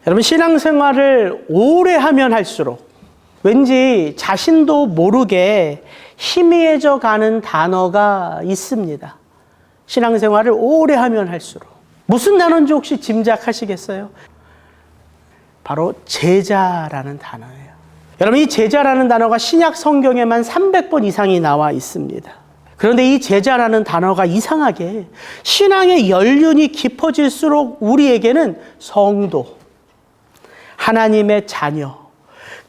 여러분, 신앙생활을 오래 하면 할수록 왠지 자신도 모르게 희미해져 가는 단어가 있습니다. 신앙생활을 오래 하면 할수록. 무슨 단어인지 혹시 짐작하시겠어요? 바로 제자라는 단어예요. 여러분, 이 제자라는 단어가 신약 성경에만 300번 이상이 나와 있습니다. 그런데 이 제자라는 단어가 이상하게 신앙의 연륜이 깊어질수록 우리에게는 성도, 하나님의 자녀,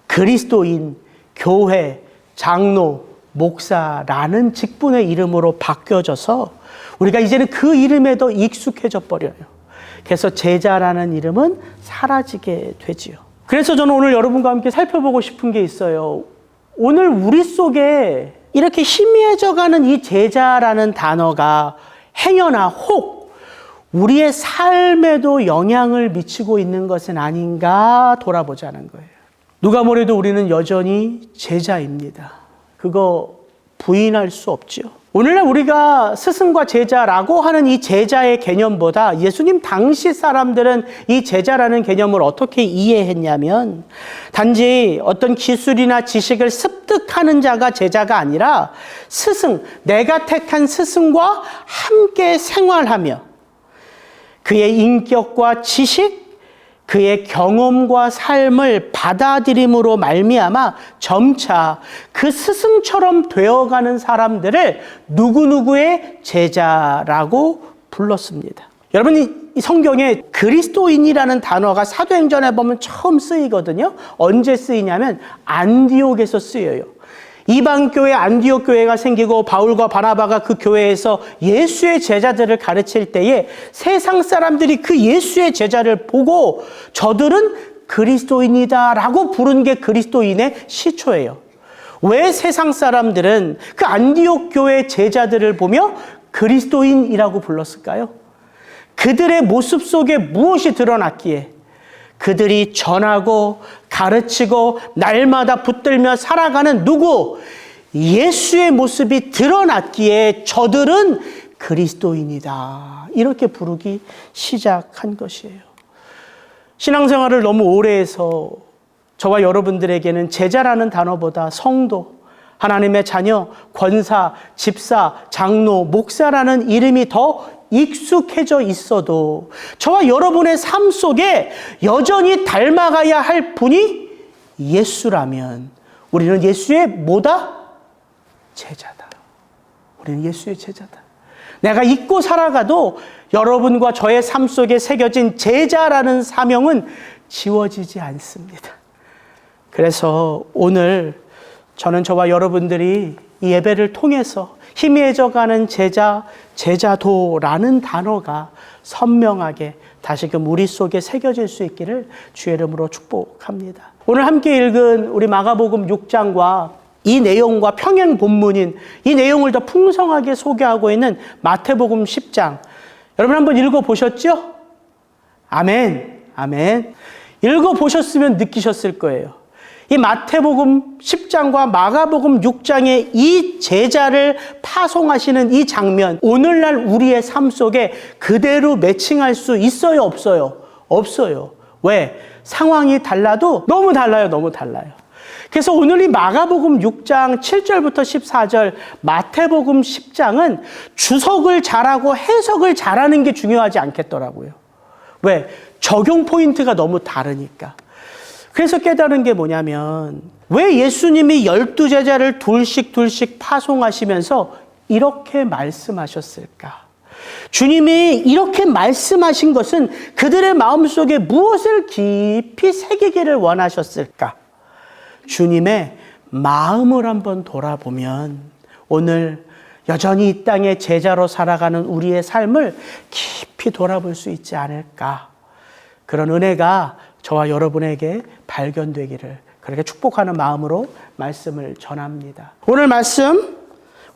그리스도인, 교회, 장로, 목사라는 직분의 이름으로 바뀌어져서 우리가 이제는 그 이름에 더 익숙해져 버려요. 그래서 제자라는 이름은 사라지게 되지요. 그래서 저는 오늘 여러분과 함께 살펴보고 싶은 게 있어요. 오늘 우리 속에 이렇게 희미해져 가는 이 제자라는 단어가 행여나 혹 우리의 삶에도 영향을 미치고 있는 것은 아닌가 돌아보자는 거예요. 누가 뭐래도 우리는 여전히 제자입니다. 그거 부인할 수 없죠. 오늘날 우리가 스승과 제자라고 하는 이 제자의 개념보다 예수님 당시 사람들은 이 제자라는 개념을 어떻게 이해했냐면 단지 어떤 기술이나 지식을 습득하는 자가 제자가 아니라 스승, 내가 택한 스승과 함께 생활하며 그의 인격과 지식, 그의 경험과 삶을 받아들임으로 말미암아 점차 그 스승처럼 되어가는 사람들을 누구누구의 제자라고 불렀습니다. 여러분, 이 성경에 그리스도인이라는 단어가 사도행전에 보면 처음 쓰이거든요. 언제 쓰이냐면 안디옥에서 쓰여요. 이방교회 안디옥 교회가 생기고 바울과 바나바가 그 교회에서 예수의 제자들을 가르칠 때에 세상 사람들이 그 예수의 제자를 보고 저들은 그리스도인이다라고 부른 게 그리스도인의 시초예요. 왜 세상 사람들은 그 안디옥 교회 제자들을 보며 그리스도인이라고 불렀을까요? 그들의 모습 속에 무엇이 드러났기에 그들이 전하고 가르치고 날마다 붙들며 살아가는 누구? 예수의 모습이 드러났기에 저들은 그리스도인이다. 이렇게 부르기 시작한 것이에요. 신앙생활을 너무 오래 해서 저와 여러분들에게는 제자라는 단어보다 성도, 하나님의 자녀, 권사, 집사, 장로, 목사라는 이름이 더 익숙해져 있어도 저와 여러분의 삶 속에 여전히 닮아가야 할 분이 예수라면 우리는 예수의 뭐다? 제자다. 우리는 예수의 제자다. 내가 잊고 살아가도 여러분과 저의 삶 속에 새겨진 제자라는 사명은 지워지지 않습니다. 그래서 오늘 저는 저와 여러분들이 이 예배를 통해서 희미해져가는 제자, 제자도라는 단어가 선명하게 다시금 우리 속에 새겨질 수 있기를 주의 이름으로 축복합니다. 오늘 함께 읽은 우리 마가복음 6장과 이 내용과 평행 본문인 이 내용을 더 풍성하게 소개하고 있는 마태복음 10장. 여러분 한번 읽어보셨죠? 아멘, 아멘. 읽어보셨으면 느끼셨을 거예요. 이 마태복음 10장과 마가복음 6장의 이 제자를 파송하시는 이 장면, 오늘날 우리의 삶 속에 그대로 매칭할 수 있어요, 없어요? 없어요. 왜? 상황이 달라도 너무 달라요, 너무 달라요. 그래서 오늘 이 마가복음 6장 7절부터 14절, 마태복음 10장은 주석을 잘하고 해석을 잘하는 게 중요하지 않겠더라고요. 왜? 적용 포인트가 너무 다르니까. 그래서 깨달은 게 뭐냐면 왜 예수님이 12제자를 둘씩 파송하시면서 이렇게 말씀하셨을까? 주님이 이렇게 말씀하신 것은 그들의 마음속에 무엇을 깊이 새기기를 원하셨을까? 주님의 마음을 한번 돌아보면 오늘 여전히 이 땅의 제자로 살아가는 우리의 삶을 깊이 돌아볼 수 있지 않을까? 그런 은혜가 저와 여러분에게 발견되기를 그렇게 축복하는 마음으로 말씀을 전합니다. 오늘 말씀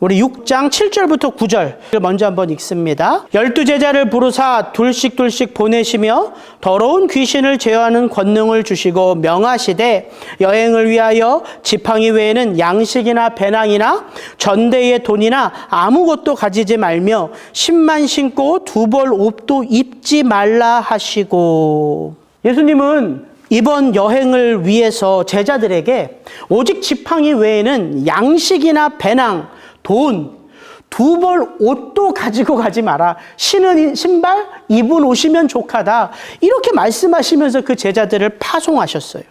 우리 6장 7절부터 9절 먼저 한번 읽습니다. 12제자를 부르사 둘씩 보내시며 더러운 귀신을 제어하는 권능을 주시고 명하시되 여행을 위하여 지팡이 외에는 양식이나 배낭이나 전대의 돈이나 아무것도 가지지 말며 신만 신고 두벌 옷도 입지 말라 하시고. 예수님은 이번 여행을 위해서 제자들에게 오직 지팡이 외에는 양식이나 배낭, 돈, 두 벌 옷도 가지고 가지 마라. 신은 신발, 입은 옷이면 족하다. 이렇게 말씀하시면서 그 제자들을 파송하셨어요.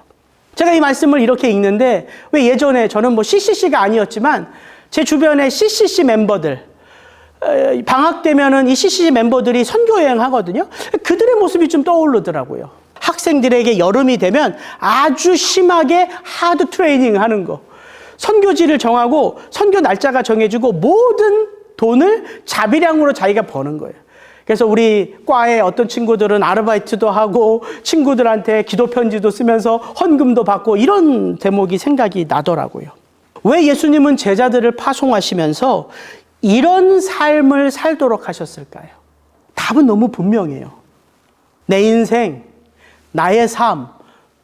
제가 이 말씀을 이렇게 읽는데 왜 예전에 저는 뭐 CCC가 아니었지만 제 주변에 CCC 멤버들 방학 되면은 이 CCC 멤버들이 선교 여행 하거든요. 그들의 모습이 좀 떠오르더라고요. 학생들에게 여름이 되면 아주 심하게 하드 트레이닝 하는 거. 선교지를 정하고 선교 날짜가 정해지고 모든 돈을 자비량으로 자기가 버는 거예요. 그래서 우리 과의 어떤 친구들은 아르바이트도 하고 친구들한테 기도 편지도 쓰면서 헌금도 받고 이런 대목이 생각이 나더라고요. 왜 예수님은 제자들을 파송하시면서 이런 삶을 살도록 하셨을까요? 답은 너무 분명해요. 내 인생, 나의 삶,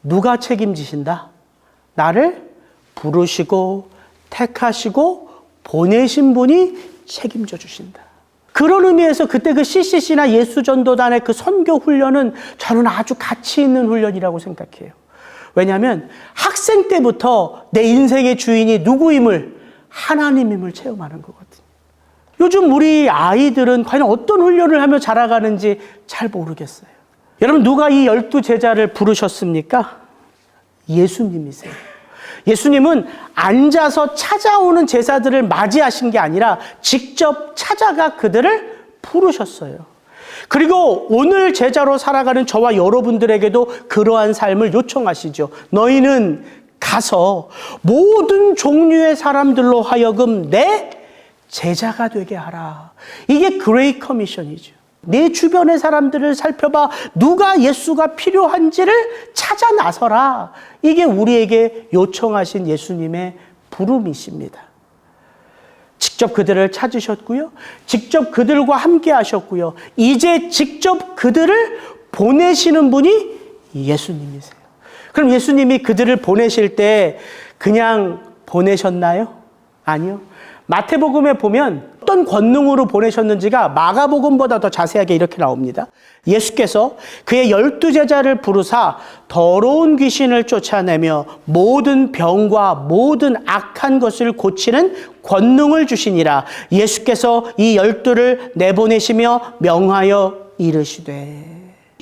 누가 책임지신다? 나를 부르시고 택하시고 보내신 분이 책임져 주신다. 그런 의미에서 그때 그 CCC나 예수전도단의 그 선교 훈련은 저는 아주 가치 있는 훈련이라고 생각해요. 왜냐하면 학생 때부터 내 인생의 주인이 누구임을, 하나님임을 체험하는 거거든요. 요즘 우리 아이들은 과연 어떤 훈련을 하며 자라가는지 잘 모르겠어요. 여러분, 누가 이 12제자를 부르셨습니까? 예수님이세요. 예수님은 앉아서 찾아오는 제자들을 맞이하신 게 아니라 직접 찾아가 그들을 부르셨어요. 그리고 오늘 제자로 살아가는 저와 여러분들에게도 그러한 삶을 요청하시죠. 너희는 가서 모든 종류의 사람들로 하여금 내 제자가 되게 하라. 이게 그레이트 커미션이죠. 내 주변의 사람들을 살펴봐. 누가 예수가 필요한지를 찾아 나서라. 이게 우리에게 요청하신 예수님의 부름이십니다. 직접 그들을 찾으셨고요. 직접 그들과 함께 하셨고요. 이제 직접 그들을 보내시는 분이 예수님이세요. 그럼 예수님이 그들을 보내실 때 그냥 보내셨나요? 아니요. 마태복음에 보면 어떤 권능으로 보내셨는지가 마가복음보다 더 자세하게 이렇게 나옵니다. 예수께서 그의 12제자를 부르사 더러운 귀신을 쫓아내며 모든 병과 모든 악한 것을 고치는 권능을 주시니라. 예수께서 이 12를 내보내시며 명하여 이르시되,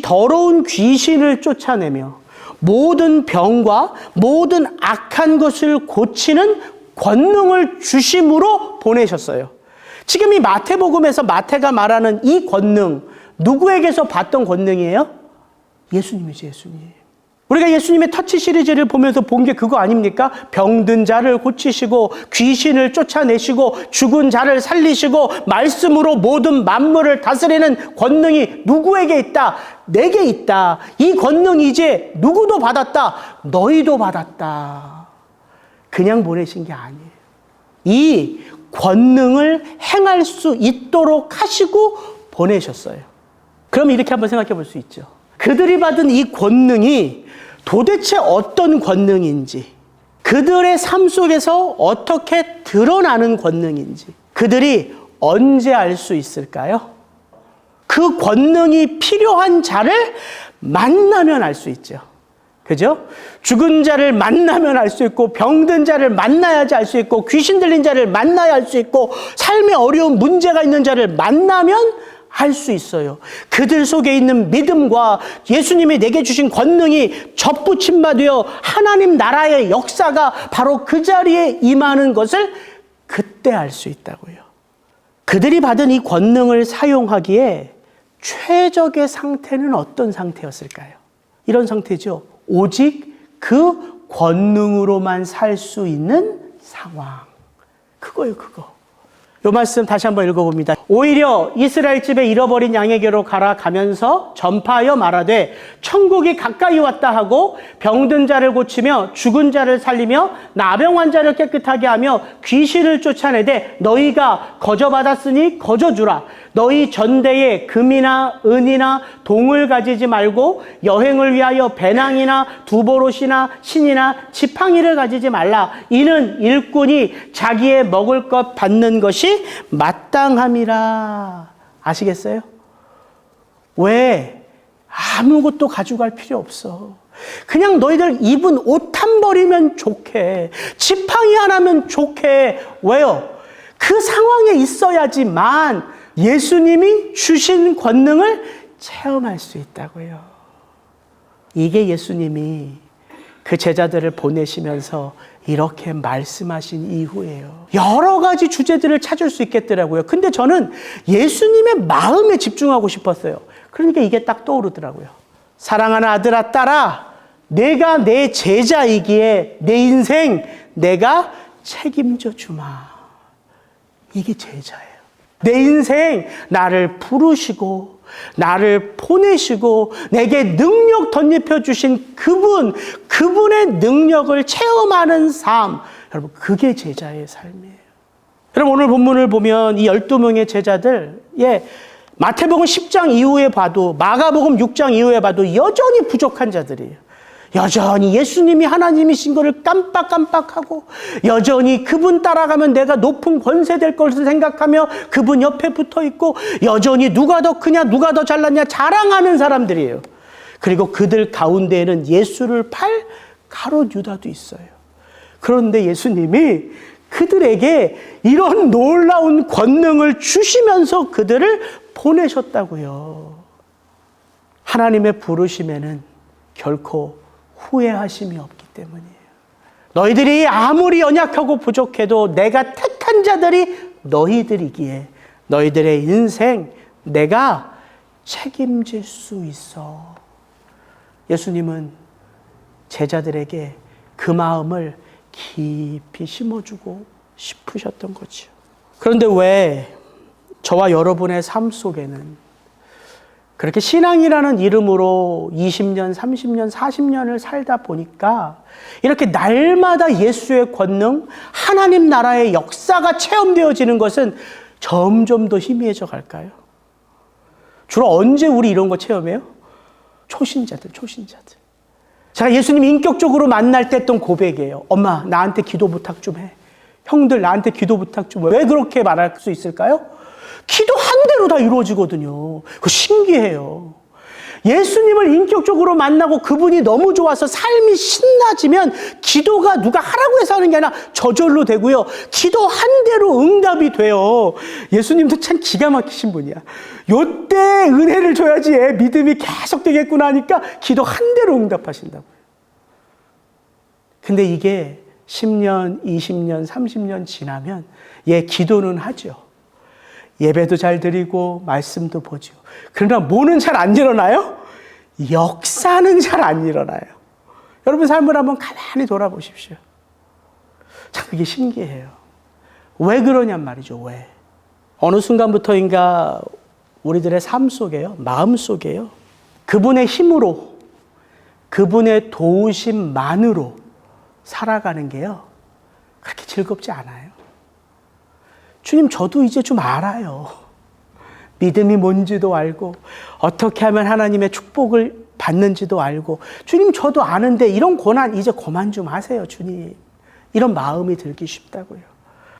더러운 귀신을 쫓아내며 모든 병과 모든 악한 것을 고치는 권능을 주심으로 보내셨어요. 지금 이 마태복음에서 마태가 말하는 이 권능, 누구에게서 받던 권능이에요? 예수님이죠, 예수님. 우리가 예수님의 터치 시리즈를 보면서 본 게 그거 아닙니까? 병든 자를 고치시고 귀신을 쫓아내시고 죽은 자를 살리시고 말씀으로 모든 만물을 다스리는 권능이 누구에게 있다? 내게 있다. 이 권능이 이제 누구도 받았다. 너희도 받았다. 그냥 보내신 게 아니에요. 이 권능을 행할 수 있도록 하시고 보내셨어요. 그럼 이렇게 한번 생각해 볼 수 있죠. 그들이 받은 이 권능이 도대체 어떤 권능인지, 그들의 삶 속에서 어떻게 드러나는 권능인지, 그들이 언제 알 수 있을까요? 그 권능이 필요한 자를 만나면 알 수 있죠. 그죠? 죽은 자를 만나면 알 수 있고, 병든 자를 만나야지 알 수 있고, 귀신 들린 자를 만나야 알 수 있고, 삶에 어려운 문제가 있는 자를 만나면 알 수 있어요. 그들 속에 있는 믿음과 예수님이 내게 주신 권능이 접붙임바 되어 하나님 나라의 역사가 바로 그 자리에 임하는 것을 그때 알 수 있다고요. 그들이 받은 이 권능을 사용하기에 최적의 상태는 어떤 상태였을까요? 이런 상태죠. 오직 그 권능으로만 살 수 있는 상황. 그거예요, 그거. 이 말씀 다시 한번 읽어봅니다. 오히려 이스라엘 집에 잃어버린 양에게로 가면서 전파하여 말하되 천국이 가까이 왔다 하고 병든 자를 고치며 죽은 자를 살리며 나병 환자를 깨끗하게 하며 귀신을 쫓아내되 너희가 거저 받았으니 거저 주라. 너희 전대에 금이나 은이나 동을 가지지 말고 여행을 위하여 배낭이나 두보롯이나 신이나 지팡이를 가지지 말라. 이는 일꾼이 자기의 먹을 것 받는 것이 마땅함이라. 아시겠어요? 왜 아무것도 가져갈 필요 없어. 그냥 너희들 입은 옷 한 벌이면 좋게, 지팡이 하나면 좋게. 왜요? 그 상황에 있어야지만 예수님이 주신 권능을 체험할 수 있다고요. 이게 예수님이 그 제자들을 보내시면서 이렇게 말씀하신 이후예요. 여러 가지 주제들을 찾을 수 있겠더라고요. 근데 저는 예수님의 마음에 집중하고 싶었어요. 그러니까 이게 딱 떠오르더라고요. 사랑하는 아들아, 딸아, 내가 내 제자이기에 내 인생 내가 책임져 주마. 이게 제자예요. 내 인생 나를 부르시고 나를 보내시고 내게 능력 덧입혀 주신 그분의 능력을 체험하는 삶. 여러분, 그게 제자의 삶이에요. 여러분, 오늘 본문을 보면 이 12명의 제자들, 마태복음 10장 이후에 봐도, 마가복음 6장 이후에 봐도 여전히 부족한 자들이에요. 여전히 예수님이 하나님이신 것을 깜빡깜빡하고, 여전히 그분 따라가면 내가 높은 권세 될 것을 생각하며 그분 옆에 붙어 있고, 여전히 누가 더 크냐, 누가 더 잘났냐 자랑하는 사람들이에요. 그리고 그들 가운데에는 예수를 팔 가롯 유다도 있어요. 그런데 예수님이 그들에게 이런 놀라운 권능을 주시면서 그들을 보내셨다고요. 하나님의 부르심에는 결코 후회하심이 없기 때문이에요. 너희들이 아무리 연약하고 부족해도 내가 택한 자들이 너희들이기에 너희들의 인생 내가 책임질 수 있어. 예수님은 제자들에게 그 마음을 깊이 심어주고 싶으셨던 거죠. 그런데 왜 저와 여러분의 삶 속에는 그렇게 신앙이라는 이름으로 20년, 30년, 40년을 살다 보니까 이렇게 날마다 예수의 권능, 하나님 나라의 역사가 체험되어지는 것은 점점 더 희미해져 갈까요? 주로 언제 우리 이런 거 체험해요? 초신자들. 제가 예수님 인격적으로 만날 때 했던 고백이에요. 엄마, 나한테 기도 부탁 좀 해. 형들, 나한테 기도 부탁 좀 해. 왜 그렇게 말할 수 있을까요? 기도 한 대로 다 이루어지거든요. 그거 신기해요. 예수님을 인격적으로 만나고 그분이 너무 좋아서 삶이 신나지면 기도가 누가 하라고 해서 하는 게 아니라 저절로 되고요. 기도 한 대로 응답이 돼요. 예수님도 참 기가 막히신 분이야. 요때 은혜를 줘야지 믿음이 계속 되겠구나 하니까 기도 한 대로 응답하신다고요. 근데 이게 10년, 20년, 30년 지나면 기도는 하죠. 예배도 잘 드리고 말씀도 보죠. 그러나 뭐는 잘 안 일어나요? 역사는 잘 안 일어나요. 여러분 삶을 한번 가만히 돌아보십시오. 참 그게 신기해요. 왜 그러냔 말이죠. 왜? 어느 순간부터인가 우리들의 삶 속에요, 마음 속에요, 그분의 힘으로, 그분의 도우심만으로 살아가는 게요, 그렇게 즐겁지 않아요. 주님, 저도 이제 좀 알아요. 믿음이 뭔지도 알고 어떻게 하면 하나님의 축복을 받는지도 알고, 주님 저도 아는데 이런 고난 이제 그만 좀 하세요, 주님. 이런 마음이 들기 쉽다고요.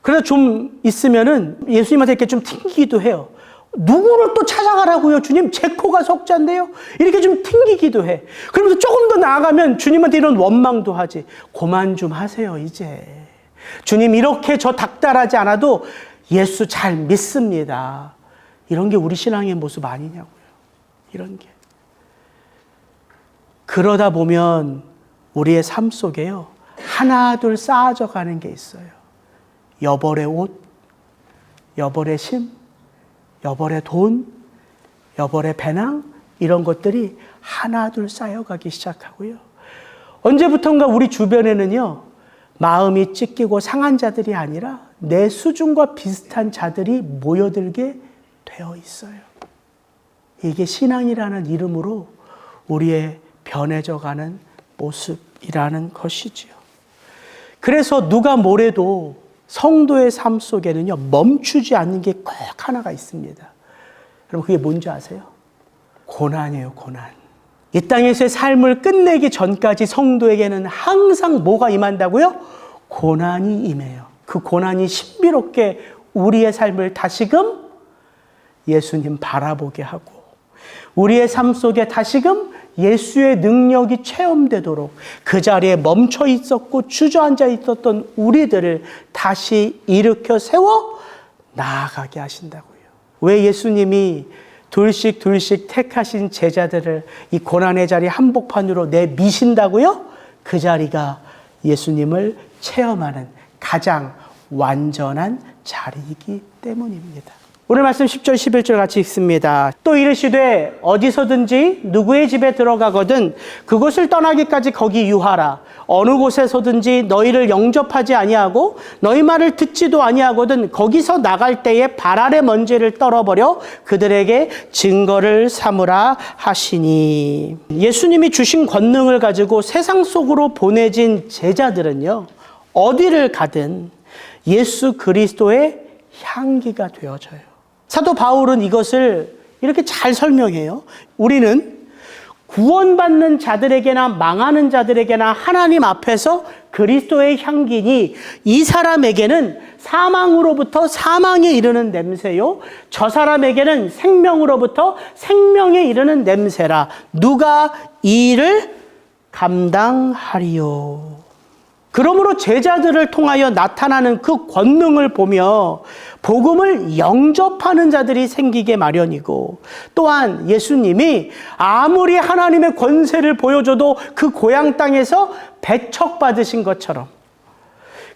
그래서 좀 있으면은 예수님한테 이렇게 좀 튕기기도 해요. 누구를 또 찾아가라고요, 주님? 제 코가 석자인데요? 이렇게 좀 튕기기도 해. 그러면서 조금 더 나아가면 주님한테 이런 원망도 하지. 그만 좀 하세요, 이제. 주님, 이렇게 저 닥달하지 않아도 예수 잘 믿습니다. 이런 게 우리 신앙의 모습 아니냐고요. 이런 게. 그러다 보면 우리의 삶 속에요, 하나 둘 쌓아져 가는 게 있어요. 여벌의 옷, 여벌의 심, 여벌의 돈, 여벌의 배낭, 이런 것들이 하나 둘 쌓여가기 시작하고요. 언제부턴가 우리 주변에는요, 마음이 찢기고 상한 자들이 아니라 내 수준과 비슷한 자들이 모여들게 되어 있어요. 이게 신앙이라는 이름으로 우리의 변해져가는 모습이라는 것이지요. 그래서 누가 뭐래도 성도의 삶 속에는요, 멈추지 않는 게 꼭 하나가 있습니다. 여러분, 그게 뭔지 아세요? 고난이에요, 고난. 이 땅에서의 삶을 끝내기 전까지 성도에게는 항상 뭐가 임한다고요? 고난이 임해요. 그 고난이 신비롭게 우리의 삶을 다시금 예수님 바라보게 하고, 우리의 삶 속에 다시금 예수의 능력이 체험되도록 그 자리에 멈춰 있었고 주저앉아 있었던 우리들을 다시 일으켜 세워 나아가게 하신다고요. 왜 예수님이 둘씩 택하신 제자들을 이 고난의 자리 한복판으로 내미신다고요? 그 자리가 예수님을 체험하는 가장 완전한 자리이기 때문입니다. 오늘 말씀 10절 11절 같이 읽습니다. 또 이르시되 어디서든지 누구의 집에 들어가거든 그곳을 떠나기까지 거기 유하라. 어느 곳에서든지 너희를 영접하지 아니하고 너희 말을 듣지도 아니하거든 거기서 나갈 때에 발 아래 먼지를 떨어버려 그들에게 증거를 삼으라 하시니. 예수님이 주신 권능을 가지고 세상 속으로 보내진 제자들은요, 어디를 가든 예수 그리스도의 향기가 되어져요. 사도 바울은 이것을 이렇게 잘 설명해요. 우리는 구원받는 자들에게나 망하는 자들에게나 하나님 앞에서 그리스도의 향기니 이 사람에게는 사망으로부터 사망에 이르는 냄새요, 저 사람에게는 생명으로부터 생명에 이르는 냄새라. 누가 이 일을 감당하리요. 그러므로 제자들을 통하여 나타나는 그 권능을 보며 복음을 영접하는 자들이 생기게 마련이고, 또한 예수님이 아무리 하나님의 권세를 보여줘도 그 고향 땅에서 배척받으신 것처럼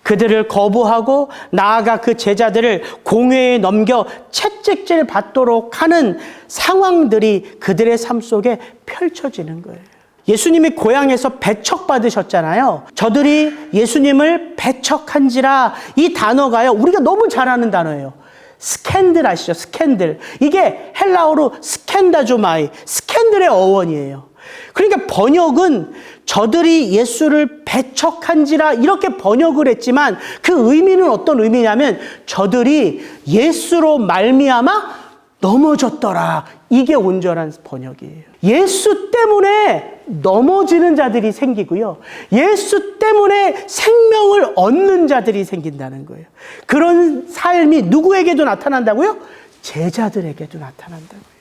그들을 거부하고 나아가 그 제자들을 공회에 넘겨 채찍질 받도록 하는 상황들이 그들의 삶 속에 펼쳐지는 거예요. 예수님이 고향에서 배척받으셨잖아요. 저들이 예수님을 배척한지라, 이 단어가요, 우리가 너무 잘 아는 단어예요. 스캔들 아시죠? 스캔들. 이게 헬라어로 스캔다조마이, 스캔들의 어원이에요. 그러니까 번역은 저들이 예수를 배척한지라 이렇게 번역을 했지만 그 의미는 어떤 의미냐면 저들이 예수로 말미암아 넘어졌더라. 이게 온전한 번역이에요. 예수 때문에 넘어지는 자들이 생기고요, 예수 때문에 생명을 얻는 자들이 생긴다는 거예요. 그런 삶이 누구에게도 나타난다고요? 제자들에게도 나타난다고요.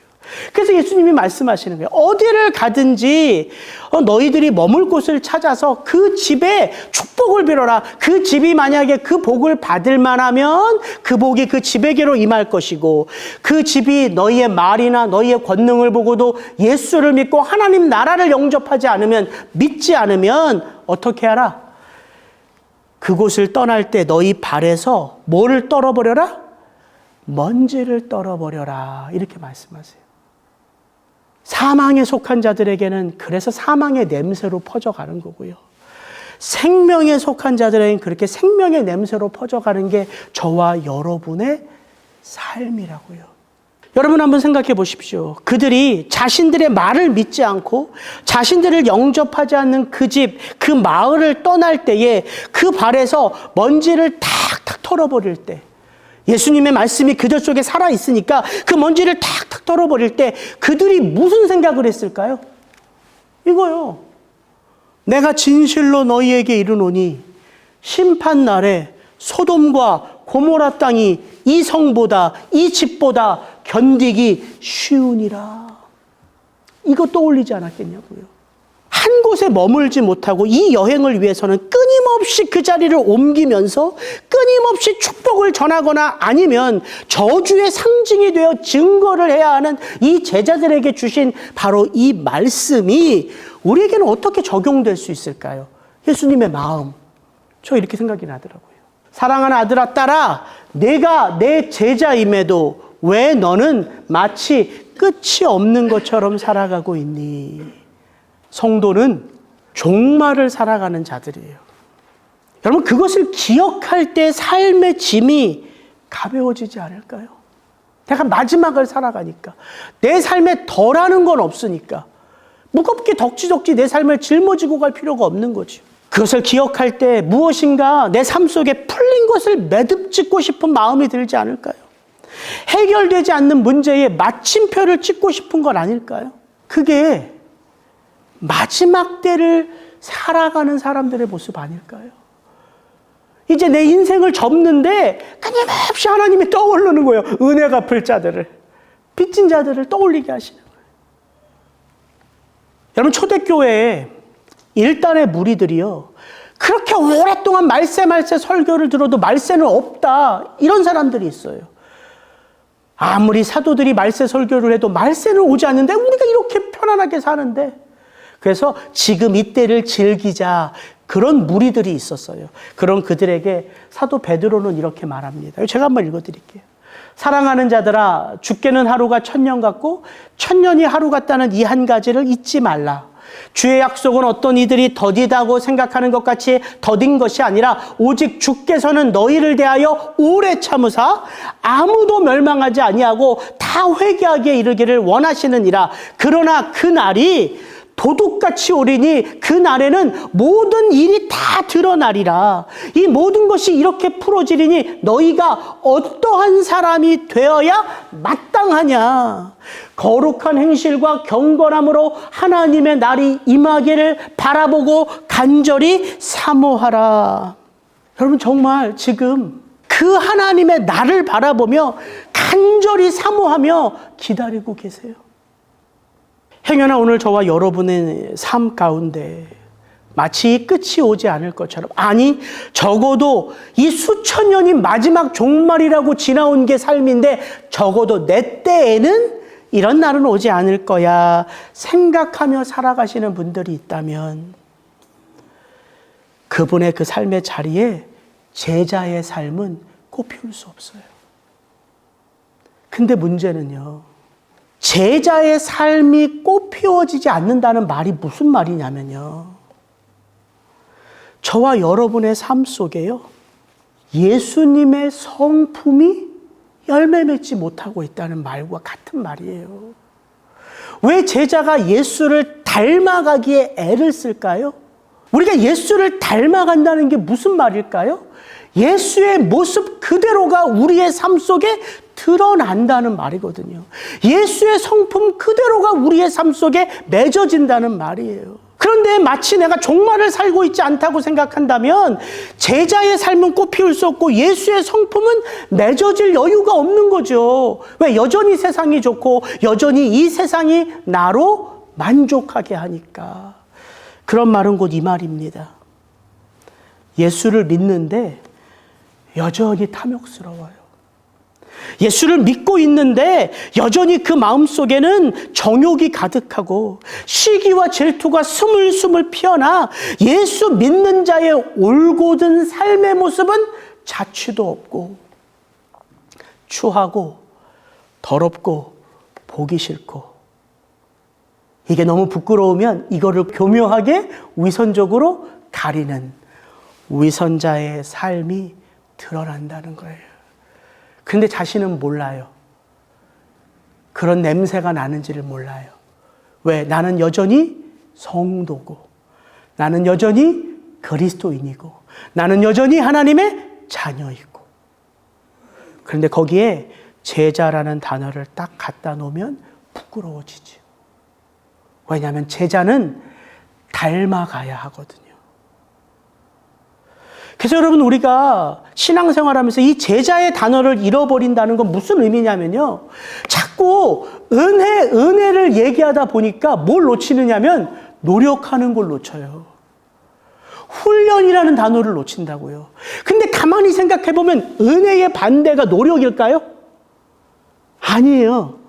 그래서 예수님이 말씀하시는 거예요. 어디를 가든지 너희들이 머물 곳을 찾아서 그 집에 축복을 빌어라. 그 집이 만약에 그 복을 받을 만하면 그 복이 그 집에게로 임할 것이고, 그 집이 너희의 말이나 너희의 권능을 보고도 예수를 믿고 하나님 나라를 영접하지 않으면, 믿지 않으면 어떻게 하라? 그곳을 떠날 때 너희 발에서 뭐를 떨어버려라? 먼지를 떨어버려라. 이렇게 말씀하세요. 사망에 속한 자들에게는 그래서 사망의 냄새로 퍼져가는 거고요, 생명에 속한 자들에게는 그렇게 생명의 냄새로 퍼져가는 게 저와 여러분의 삶이라고요. 여러분 한번 생각해 보십시오. 그들이 자신들의 말을 믿지 않고 자신들을 영접하지 않는 그 집, 그 마을을 떠날 때에 그 발에서 먼지를 탁탁 털어버릴 때, 예수님의 말씀이 그들 속에 살아있으니까 그 먼지를 탁탁 털어버릴 때 그들이 무슨 생각을 했을까요? 이거요. 내가 진실로 너희에게 이르노니 심판날에 소돔과 고모라 땅이 이 성보다, 이 집보다 견디기 쉬우니라. 이거 떠올리지 않았겠냐고요. 한 곳에 머물지 못하고 이 여행을 위해서는 끊임없이 그 자리를 옮기면서 끊임없이 축복을 전하거나 아니면 저주의 상징이 되어 증거를 해야 하는 이 제자들에게 주신 바로 이 말씀이 우리에게는 어떻게 적용될 수 있을까요? 예수님의 마음, 저 이렇게 생각이 나더라고요. 사랑하는 아들아, 딸아, 내가 내 제자임에도 왜 너는 마치 끝이 없는 것처럼 살아가고 있니? 성도는 종말을 살아가는 자들이에요. 여러분, 그것을 기억할 때 삶의 짐이 가벼워지지 않을까요? 내가 마지막을 살아가니까, 내 삶에 덜하는 건 없으니까 무겁게 덕지덕지 내 삶을 짊어지고 갈 필요가 없는 거죠. 그것을 기억할 때 무엇인가 내 삶 속에 풀린 것을 매듭짓고 싶은 마음이 들지 않을까요? 해결되지 않는 문제에 마침표를 찍고 싶은 건 아닐까요? 그게 마지막 때를 살아가는 사람들의 모습 아닐까요? 이제 내 인생을 접는데 끊임없이 하나님이 떠오르는 거예요. 은혜 갚을 자들을, 빚진 자들을 떠올리게 하시는 거예요. 여러분, 초대교회에 일단의 무리들이요, 그렇게 오랫동안 말세 설교를 들어도 말세는 없다, 이런 사람들이 있어요. 아무리 사도들이 말세 설교를 해도 말세는 오지 않는데 우리가 이렇게 편안하게 사는데, 그래서 지금 이때를 즐기자, 그런 무리들이 있었어요. 그런 그들에게 사도 베드로는 이렇게 말합니다. 제가 한번 읽어드릴게요. 사랑하는 자들아, 죽게는 하루가 1000년 같고 1000년이 하루 같다는 이 한 가지를 잊지 말라. 주의 약속은 어떤 이들이 더디다고 생각하는 것 같이 더딘 것이 아니라 오직 주께서는 너희를 대하여 오래 참으사 아무도 멸망하지 아니하고 다 회개하기에 이르기를 원하시느니라. 그러나 그 날이 도둑같이 오리니 그 날에는 모든 일이 다 드러나리라. 이 모든 것이 이렇게 풀어지리니 너희가 어떠한 사람이 되어야 마땅하냐. 거룩한 행실과 경건함으로 하나님의 날이 임하기를 바라보고 간절히 사모하라. 여러분, 정말 지금 그 하나님의 날을 바라보며 간절히 사모하며 기다리고 계세요. 행여나 오늘 저와 여러분의 삶 가운데 마치 이 끝이 오지 않을 것처럼, 아니 적어도 이 수천 년이 마지막 종말이라고 지나온 게 삶인데 적어도 내 때에는 이런 날은 오지 않을 거야 생각하며 살아가시는 분들이 있다면 그분의 그 삶의 자리에 제자의 삶은 꽃피울 수 없어요. 근데 문제는요, 제자의 삶이 꽃피워지지 않는다는 말이 무슨 말이냐면요, 저와 여러분의 삶 속에요, 예수님의 성품이 열매 맺지 못하고 있다는 말과 같은 말이에요. 왜 제자가 예수를 닮아가기에 애를 쓸까요? 우리가 예수를 닮아간다는 게 무슨 말일까요? 예수의 모습 그대로가 우리의 삶 속에 드러난다는 말이거든요. 예수의 성품 그대로가 우리의 삶 속에 맺어진다는 말이에요. 그런데 마치 내가 종말을 살고 있지 않다고 생각한다면 제자의 삶은 꽃피울 수 없고 예수의 성품은 맺어질 여유가 없는 거죠. 왜? 여전히 세상이 좋고 여전히 이 세상이 나로 만족하게 하니까. 그런 말은 곧 이 말입니다. 예수를 믿는데 여전히 탐욕스러워요. 예수를 믿고 있는데 여전히 그 마음속에는 정욕이 가득하고 시기와 질투가 스물스물 피어나 예수 믿는 자의 올곧은 삶의 모습은 자취도 없고 추하고 더럽고 보기 싫고, 이게 너무 부끄러우면 이거를 교묘하게 위선적으로 가리는 위선자의 삶이 드러난다는 거예요. 그런데 자신은 몰라요. 그런 냄새가 나는지를 몰라요. 왜? 나는 여전히 성도고, 나는 여전히 그리스도인이고, 나는 여전히 하나님의 자녀이고. 그런데 거기에 제자라는 단어를 딱 갖다 놓으면 부끄러워지죠. 왜냐하면 제자는 닮아가야 하거든요. 그래서 여러분, 우리가 신앙생활하면서 이 제자의 단어를 잃어버린다는 건 무슨 의미냐면요, 자꾸 은혜를 얘기하다 보니까 뭘 놓치느냐면 노력하는 걸 놓쳐요. 훈련이라는 단어를 놓친다고요. 근데 가만히 생각해보면 은혜의 반대가 노력일까요? 아니에요.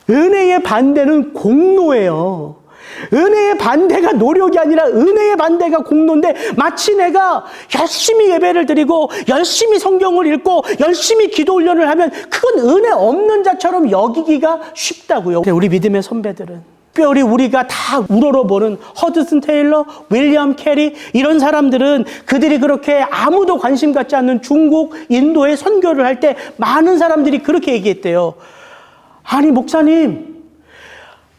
은혜의 반대는 공로예요. 은혜의 반대가 노력이 아니라 은혜의 반대가 공로인데, 마치 내가 열심히 예배를 드리고 열심히 성경을 읽고 열심히 기도 훈련을 하면 그건 은혜 없는 자처럼 여기기가 쉽다고요. 우리 믿음의 선배들은, 특별히 우리가 다 우러러보는 허드슨 테일러, 윌리엄 캐리, 이런 사람들은 그들이 그렇게 아무도 관심 갖지 않는 중국, 인도에 선교를 할 때 많은 사람들이 그렇게 얘기했대요. 아니 목사님,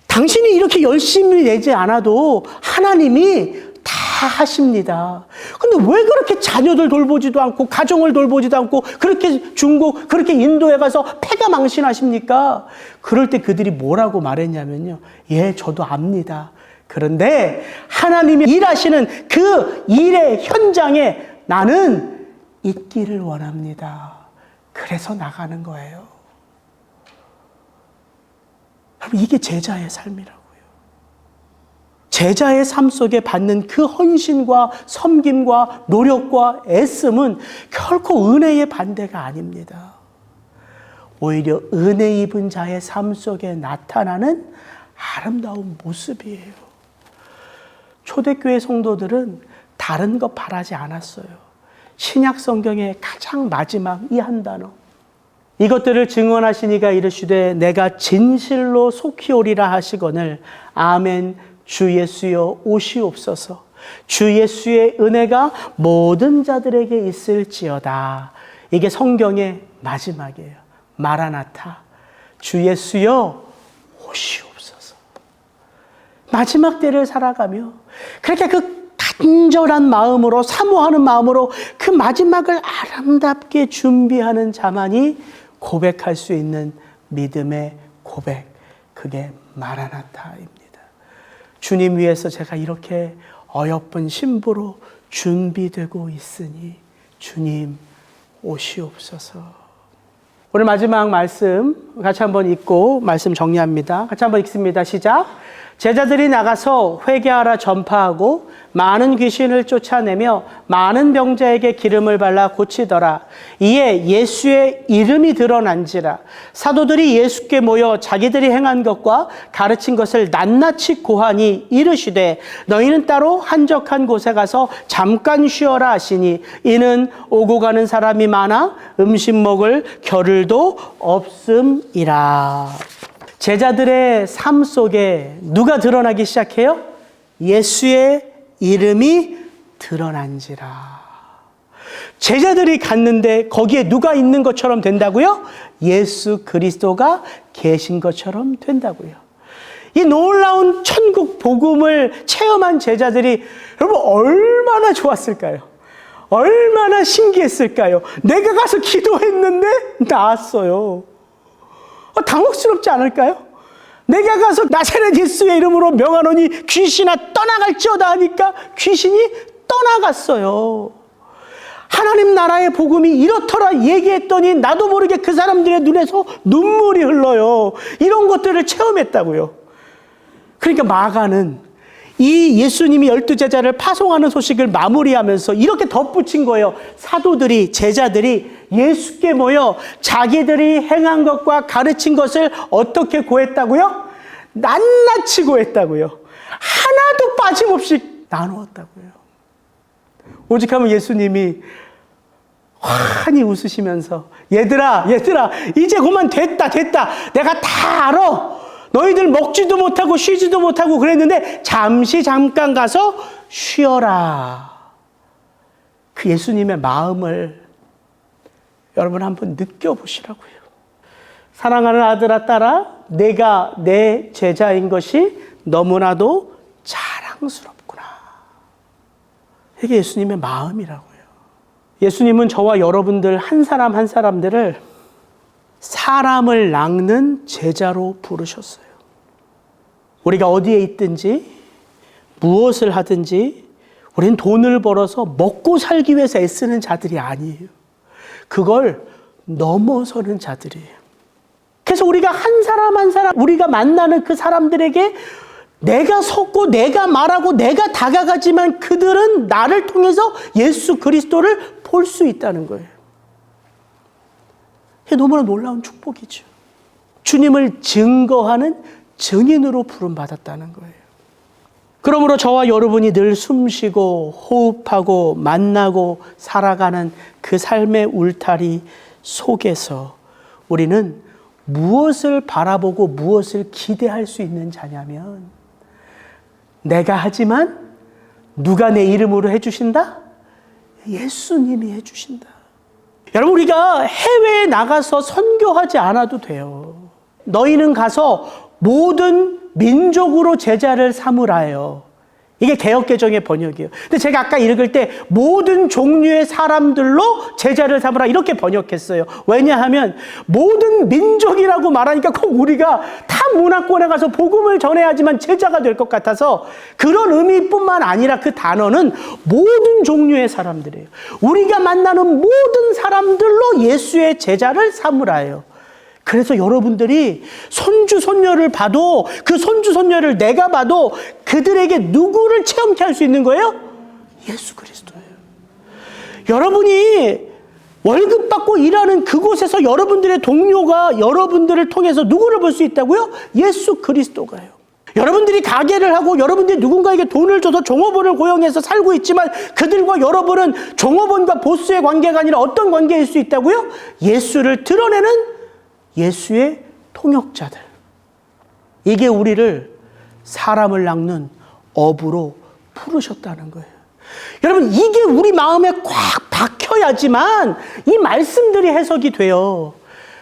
당신이 이렇게 열심히 내지 않아도 하나님이 다 하십니다. 근데 왜 그렇게 자녀들 돌보지도 않고 가정을 돌보지도 않고 그렇게 중국, 그렇게 인도에 가서 패가 망신하십니까? 그럴 때 그들이 뭐라고 말했냐면요, 예, 저도 압니다. 그런데 하나님이 일하시는 그 일의 현장에 나는 있기를 원합니다. 그래서 나가는 거예요. 이게 제자의 삶이라고요. 제자의 삶 속에 받는 그 헌신과 섬김과 노력과 애씀은 결코 은혜의 반대가 아닙니다. 오히려 은혜 입은 자의 삶 속에 나타나는 아름다운 모습이에요. 초대교회 성도들은 다른 거 바라지 않았어요. 신약 성경의 가장 마지막 이 한 단어. 이것들을 증언하시니가 이르시되 내가 진실로 속히 오리라 하시거늘 아멘 주 예수여 오시옵소서. 주 예수의 은혜가 모든 자들에게 있을지어다. 이게 성경의 마지막이에요. 마라나타. 주 예수여 오시옵소서. 마지막 때를 살아가며 그렇게 그 간절한 마음으로 사모하는 마음으로 그 마지막을 아름답게 준비하는 자만이 고백할 수 있는 믿음의 고백. 그게 마라나타입니다. 주님 위해서 제가 이렇게 어여쁜 신부로 준비되고 있으니 주님 오시옵소서. 오늘 마지막 말씀 같이 한번 읽고 말씀 정리합니다. 같이 한번 읽습니다. 시작. 제자들이 나가서 회개하라 전파하고 많은 귀신을 쫓아내며 많은 병자에게 기름을 발라 고치더라. 이에 예수의 이름이 드러난지라. 사도들이 예수께 모여 자기들이 행한 것과 가르친 것을 낱낱이 고하니 이르시되 너희는 따로 한적한 곳에 가서 잠깐 쉬어라 하시니 이는 오고 가는 사람이 많아 음식 먹을 겨를도 없음이라. 제자들의 삶 속에 누가 드러나기 시작해요? 예수의 이름이 드러난지라. 제자들이 갔는데 거기에 누가 있는 것처럼 된다고요? 예수 그리스도가 계신 것처럼 된다고요. 이 놀라운 천국 복음을 체험한 제자들이 여러분 얼마나 좋았을까요? 얼마나 신기했을까요? 내가 가서 기도했는데 나았어요. 당혹스럽지 않을까요? 내가 가서 나사렛 예수의 이름으로 명하노니 귀신아 떠나갈지어다 하니까 귀신이 떠나갔어요. 하나님 나라의 복음이 이렇더라 얘기했더니 나도 모르게 그 사람들의 눈에서 눈물이 흘러요. 이런 것들을 체험했다고요. 그러니까 마가는 이 예수님이 12제자를 파송하는 소식을 마무리하면서 이렇게 덧붙인 거예요. 사도들이, 제자들이 예수께 모여 자기들이 행한 것과 가르친 것을 어떻게 고했다고요? 낱낱이 고했다고요. 하나도 빠짐없이 나누었다고요. 오직하면 예수님이 환히 웃으시면서 얘들아 이제 그만 됐다 내가 다 알아. 너희들 먹지도 못하고 쉬지도 못하고 그랬는데 잠깐 가서 쉬어라. 그 예수님의 마음을 여러분 한번 느껴보시라고요. 사랑하는 아들아 딸아, 내가 내 제자인 것이 너무나도 자랑스럽구나. 이게 예수님의 마음이라고요. 예수님은 저와 여러분들 한 사람 한 사람들을 사람을 낚는 제자로 부르셨어요. 우리가 어디에 있든지 무엇을 하든지 우리는 돈을 벌어서 먹고 살기 위해서 애쓰는 자들이 아니에요. 그걸 넘어서는 자들이에요. 그래서 우리가 한 사람 한 사람 우리가 만나는 그 사람들에게 내가 섰고 내가 말하고 내가 다가가지만 그들은 나를 통해서 예수 그리스도를 볼 수 있다는 거예요. 이게 너무나 놀라운 축복이죠. 주님을 증거하는 증인으로 부름받았다는 거예요. 그러므로 저와 여러분이 늘 숨쉬고 호흡하고 만나고 살아가는 그 삶의 울타리 속에서 우리는 무엇을 바라보고 무엇을 기대할 수 있는 자냐면 내가 하지만 누가 내 이름으로 해주신다? 예수님이 해주신다. 여러분 우리가 해외에 나가서 선교하지 않아도 돼요. 너희는 가서 모든 민족으로 제자를 삼으라요. 이게 개역개정의 번역이에요. 근데 제가 아까 읽을 때 모든 종류의 사람들로 제자를 삼으라 이렇게 번역했어요. 왜냐하면 모든 민족이라고 말하니까 꼭 우리가 타 문화권에 가서 복음을 전해야지만 제자가 될 것 같아서 그런 의미뿐만 아니라 그 단어는 모든 종류의 사람들이에요. 우리가 만나는 모든 사람들로 예수의 제자를 삼으라예요. 그래서 여러분들이 손주, 손녀를 봐도 그 손주, 손녀를 내가 봐도 그들에게 누구를 체험케 할 수 있는 거예요? 예수 그리스도예요. 여러분이 월급 받고 일하는 그곳에서 여러분들의 동료가 여러분들을 통해서 누구를 볼 수 있다고요? 예수 그리스도가요. 여러분들이 가게를 하고 여러분들이 누군가에게 돈을 줘서 종업원을 고용해서 살고 있지만 그들과 여러분은 종업원과 보스의 관계가 아니라 어떤 관계일 수 있다고요? 예수를 드러내는 예수의 통역자들. 이게 우리를 사람을 낚는 어부로 부르셨다는 거예요. 여러분, 이게 우리 마음에 꽉 박혀야지만 이 말씀들이 해석이 돼요.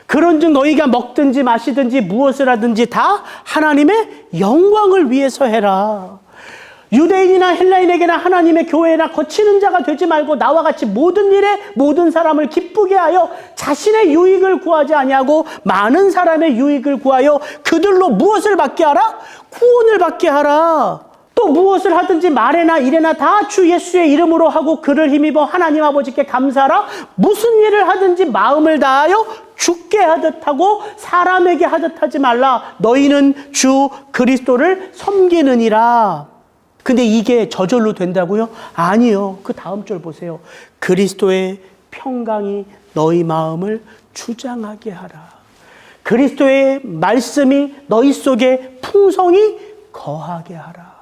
그런즉 너희가 먹든지 마시든지 무엇을 하든지 다 하나님의 영광을 위해서 해라. 유대인이나 헬라인에게나 하나님의 교회나 거치는 자가 되지 말고 나와 같이 모든 일에 모든 사람을 기쁘게 하여 자신의 유익을 구하지 아니하고 많은 사람의 유익을 구하여 그들로 무엇을 받게 하라? 구원을 받게 하라. 또 무엇을 하든지 말에나 일에나 다 주 예수의 이름으로 하고 그를 힘입어 하나님 아버지께 감사하라. 무슨 일을 하든지 마음을 다하여 주께 하듯 하고 사람에게 하듯 하지 말라. 너희는 주 그리스도를 섬기느니라. 근데 이게 저절로 된다고요? 아니요. 그 다음 절 보세요. 그리스도의 평강이 너희 마음을 주장하게 하라. 그리스도의 말씀이 너희 속에 풍성히 거하게 하라.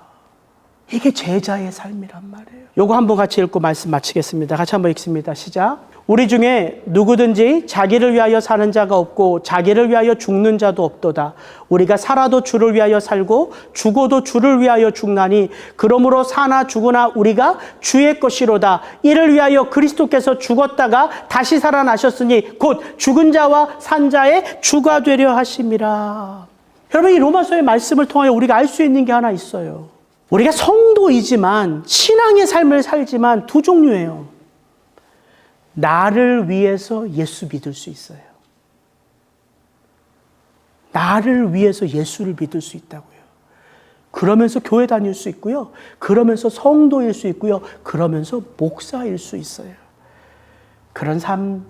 이게 제자의 삶이란 말이에요. 요거 한번 같이 읽고 말씀 마치겠습니다. 같이 한번 읽습니다. 시작. 우리 중에 누구든지 자기를 위하여 사는 자가 없고 자기를 위하여 죽는 자도 없도다. 우리가 살아도 주를 위하여 살고 죽어도 주를 위하여 죽나니 그러므로 사나 죽으나 우리가 주의 것이로다. 이를 위하여 그리스도께서 죽었다가 다시 살아나셨으니 곧 죽은 자와 산 자의 주가 되려 하심이라. 여러분, 이 로마서의 말씀을 통하여 우리가 알 수 있는 게 하나 있어요. 우리가 성도이지만 신앙의 삶을 살지만 두 종류예요. 나를 위해서 예수 믿을 수 있어요. 나를 위해서 예수를 믿을 수 있다고요. 그러면서 교회 다닐 수 있고요. 그러면서 성도일 수 있고요. 그러면서 목사일 수 있어요. 그런 삶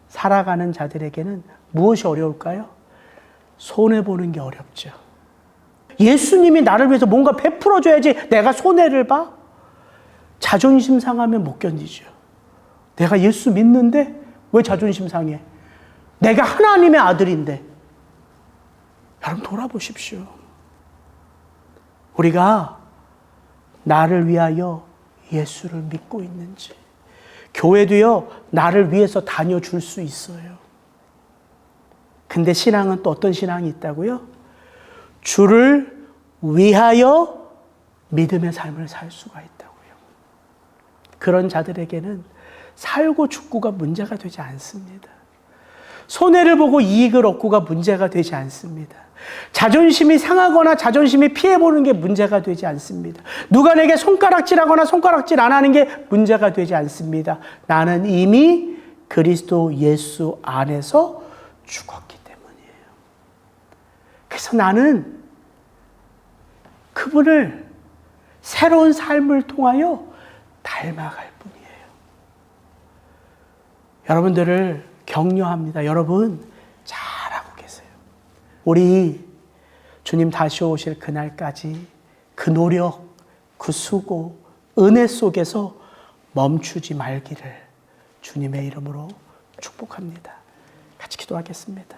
살아가는 자들에게는 무엇이 어려울까요? 손해보는 게 어렵죠. 예수님이 나를 위해서 뭔가 베풀어줘야지 내가 손해를 봐? 자존심 상하면 못 견디죠. 내가 예수 믿는데 왜 자존심 상해? 내가 하나님의 아들인데. 여러분 돌아보십시오. 우리가 나를 위하여 예수를 믿고 있는지. 교회도요, 나를 위해서 다녀줄 수 있어요. 근데 신앙은 또 어떤 신앙이 있다고요? 주를 위하여 믿음의 삶을 살 수가 있다고요. 그런 자들에게는 살고 죽고가 문제가 되지 않습니다. 손해를 보고 이익을 얻고가 문제가 되지 않습니다. 자존심이 상하거나 자존심이 피해보는 게 문제가 되지 않습니다. 누가 내게 손가락질하거나 손가락질 안 하는 게 문제가 되지 않습니다. 나는 이미 그리스도 예수 안에서 죽었기 때문이에요. 그래서 나는 그분을 새로운 삶을 통하여 닮아갈 뿐이에요. 여러분들을 격려합니다. 여러분 잘하고 계세요. 우리 주님 다시 오실 그날까지 그 노력, 그 수고, 은혜 속에서 멈추지 말기를 주님의 이름으로 축복합니다. 같이 기도하겠습니다.